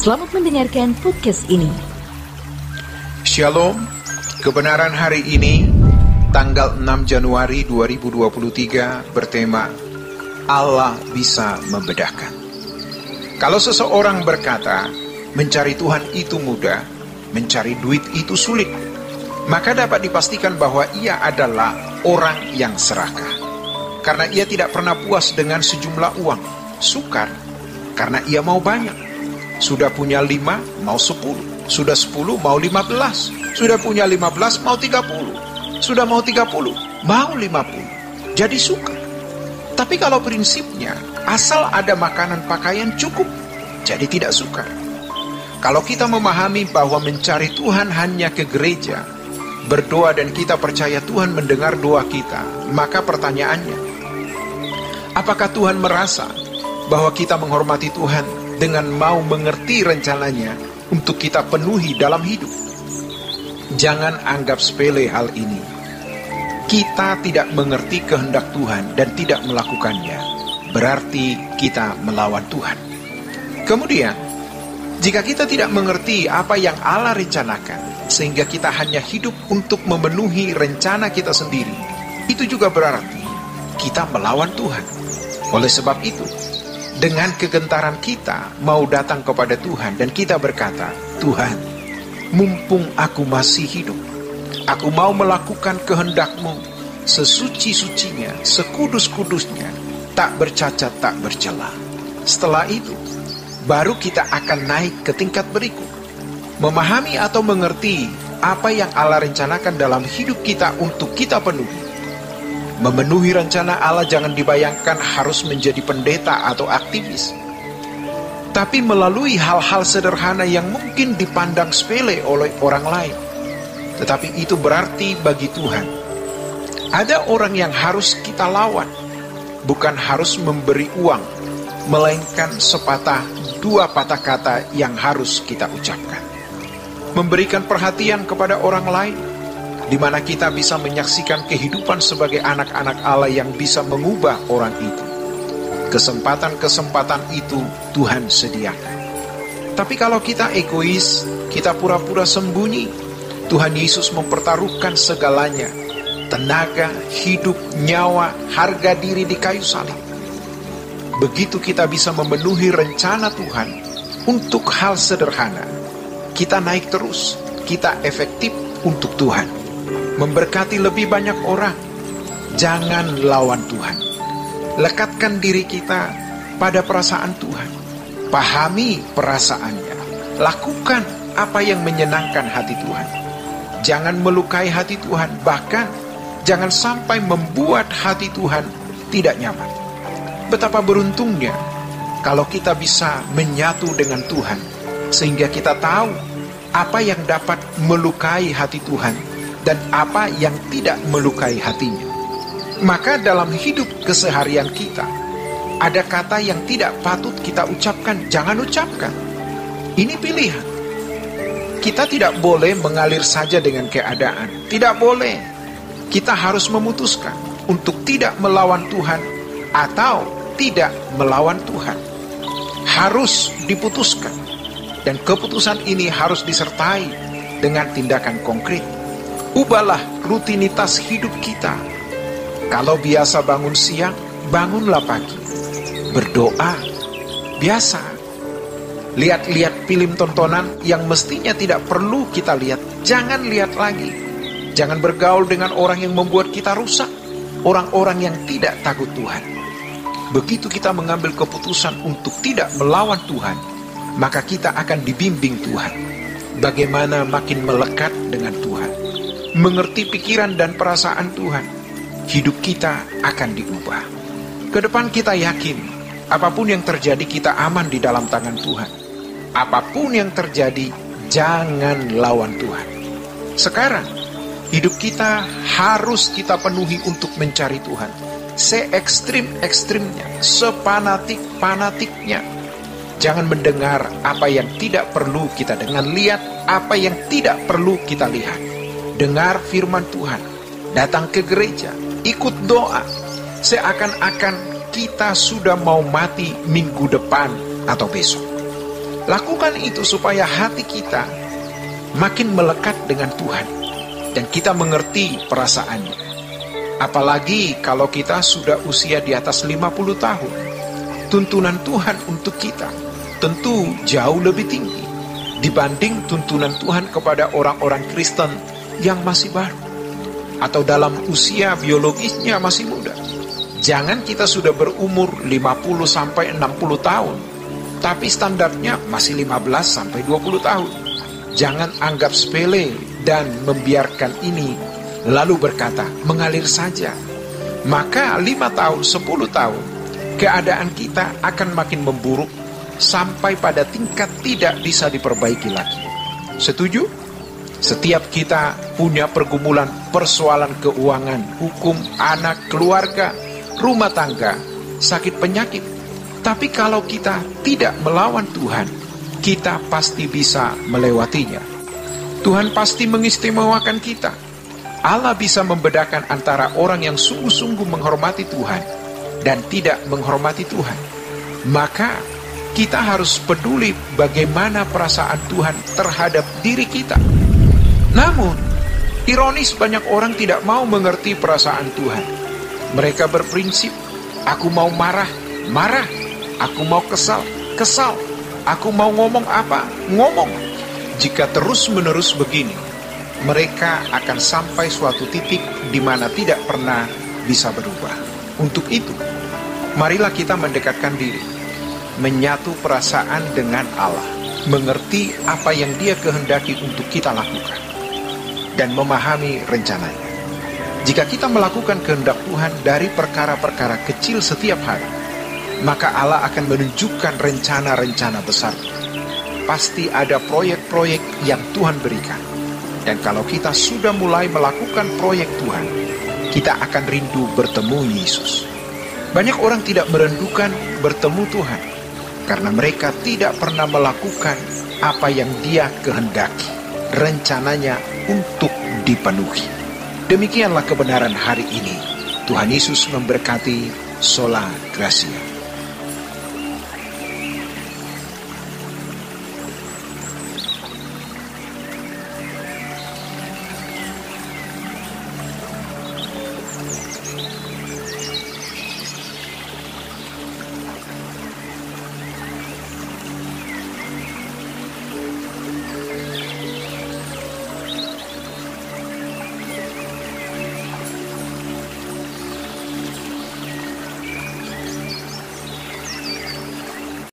Selamat mendengarkan podcast ini. Shalom, kebenaran hari ini, tanggal 6 Januari 2023, bertema Allah bisa membedakan. Kalau seseorang berkata, mencari Tuhan itu mudah, mencari duit itu sulit, maka dapat dipastikan bahwa ia adalah orang yang serakah. Karena ia tidak pernah puas dengan sejumlah uang, sukar karena ia mau banyak. Sudah punya 5, mau 10. Sudah 10, mau 15. Sudah punya 15, mau 30. Sudah mau 30, mau 50. Jadi suka. Tapi kalau prinsipnya, asal ada makanan pakaian cukup, jadi tidak suka. Kalau kita memahami bahwa mencari Tuhan hanya ke gereja, berdoa dan kita percaya Tuhan mendengar doa kita, maka pertanyaannya, apakah Tuhan merasa bahwa kita menghormati Tuhan dengan mau mengerti rencananya untuk kita penuhi dalam hidup? Jangan anggap sepele hal ini. Kita tidak mengerti kehendak Tuhan dan tidak melakukannya, berarti kita melawan Tuhan. Kemudian, jika kita tidak mengerti apa yang Allah rencanakan, sehingga kita hanya hidup untuk memenuhi rencana kita sendiri, itu juga berarti kita melawan Tuhan. Oleh sebab itu, dengan kegentaran kita mau datang kepada Tuhan dan kita berkata, Tuhan, mumpung aku masih hidup, aku mau melakukan kehendak-Mu sesuci-sucinya, sekudus-kudusnya, tak bercacat, tak bercela. Setelah itu, baru kita akan naik ke tingkat berikut, memahami atau mengerti apa yang Allah rencanakan dalam hidup kita untuk kita penuhi. Memenuhi rencana Allah jangan dibayangkan harus menjadi pendeta atau aktivis, tapi melalui hal-hal sederhana yang mungkin dipandang sepele oleh orang lain, tetapi itu berarti bagi Tuhan. Ada orang yang harus kita lawan, bukan harus memberi uang, melainkan sepatah dua patah kata yang harus kita ucapkan. Memberikan perhatian kepada orang lain, di mana kita bisa menyaksikan kehidupan sebagai anak-anak Allah yang bisa mengubah orang itu. Kesempatan-kesempatan itu Tuhan sediakan. Tapi kalau kita egois, kita pura-pura sembunyi, Tuhan Yesus mempertaruhkan segalanya, tenaga, hidup, nyawa, harga diri di kayu salib. Begitu kita bisa memenuhi rencana Tuhan untuk hal sederhana, kita naik terus, kita efektif untuk Tuhan, memberkati lebih banyak orang. Jangan lawan Tuhan. Lekatkan diri kita pada perasaan Tuhan. Pahami perasaannya. Lakukan apa yang menyenangkan hati Tuhan. Jangan melukai hati Tuhan. Bahkan jangan sampai membuat hati Tuhan tidak nyaman. Betapa beruntungnya kalau kita bisa menyatu dengan Tuhan, sehingga kita tahu apa yang dapat melukai hati Tuhan dan apa yang tidak melukai hatinya. Maka dalam hidup keseharian kita, ada kata yang tidak patut kita ucapkan, jangan ucapkan. Ini pilihan. Kita tidak boleh mengalir saja dengan keadaan. Tidak boleh. Kita harus memutuskan untuk tidak melawan Tuhan atau tidak melawan Tuhan. Harus diputuskan. Dan keputusan ini harus disertai dengan tindakan konkret. Ubahlah rutinitas hidup kita. Kalau biasa bangun siang, bangunlah pagi. Berdoa, biasa. Lihat-lihat film tontonan yang mestinya tidak perlu kita lihat, jangan lihat lagi. Jangan bergaul dengan orang yang membuat kita rusak, orang-orang yang tidak takut Tuhan. Begitu kita mengambil keputusan untuk tidak melawan Tuhan, maka kita akan dibimbing Tuhan. Bagaimana makin melekat dengan Tuhan, mengerti pikiran dan perasaan Tuhan, hidup kita akan diubah. Kedepan kita yakin, apapun yang terjadi kita aman di dalam tangan Tuhan. Apapun yang terjadi, jangan lawan Tuhan. Sekarang, hidup kita harus kita penuhi untuk mencari Tuhan. Se-ekstrim-ekstrimnya, sepanatik-panatiknya. Jangan mendengar apa yang tidak perlu kita dengar, lihat apa yang tidak perlu kita lihat. Dengar firman Tuhan, datang ke gereja, ikut doa, seakan-akan kita sudah mau mati minggu depan atau besok. Lakukan itu supaya hati kita makin melekat dengan Tuhan dan kita mengerti perasaannya. Apalagi kalau kita sudah usia di atas 50 tahun. Tuntunan Tuhan untuk kita tentu jauh lebih tinggi dibanding tuntunan Tuhan kepada orang-orang Kristen yang masih baru atau dalam usia biologisnya masih muda. Jangan kita sudah berumur 50 sampai 60 tahun, tapi standarnya masih 15 sampai 20 tahun. Jangan anggap sepele dan membiarkan ini lalu berkata, mengalir saja. Maka 5 tahun, 10 tahun, keadaan kita akan makin memburuk sampai pada tingkat tidak bisa diperbaiki lagi. Setuju? Setiap kita punya pergumulan persoalan keuangan, hukum, anak, keluarga, rumah tangga, sakit penyakit. Tapi kalau kita tidak melawan Tuhan, kita pasti bisa melewatinya. Tuhan pasti mengistimewakan kita. Allah bisa membedakan antara orang yang sungguh-sungguh menghormati Tuhan dan tidak menghormati Tuhan. Maka kita harus peduli bagaimana perasaan Tuhan terhadap diri kita. Namun, ironis banyak orang tidak mau mengerti perasaan Tuhan. Mereka berprinsip, aku mau marah, marah. Aku mau kesal, kesal. Aku mau ngomong apa, ngomong. Jika terus-menerus begini, mereka akan sampai suatu titik di mana tidak pernah bisa berubah. Untuk itu, marilah kita mendekatkan diri, menyatu perasaan dengan Allah, mengerti apa yang Dia kehendaki untuk kita lakukan, dan memahami rencananya. Jika kita melakukan kehendak Tuhan dari perkara-perkara kecil setiap hari, maka Allah akan menunjukkan rencana-rencana besar. Pasti ada proyek-proyek yang Tuhan berikan. Dan kalau kita sudah mulai melakukan proyek Tuhan, kita akan rindu bertemu Yesus. Banyak orang tidak merindukan bertemu Tuhan karena mereka tidak pernah melakukan apa yang Dia kehendaki, rencananya untuk dipenuhi. Demikianlah kebenaran hari ini. Tuhan Yesus memberkati. Sola Gracia.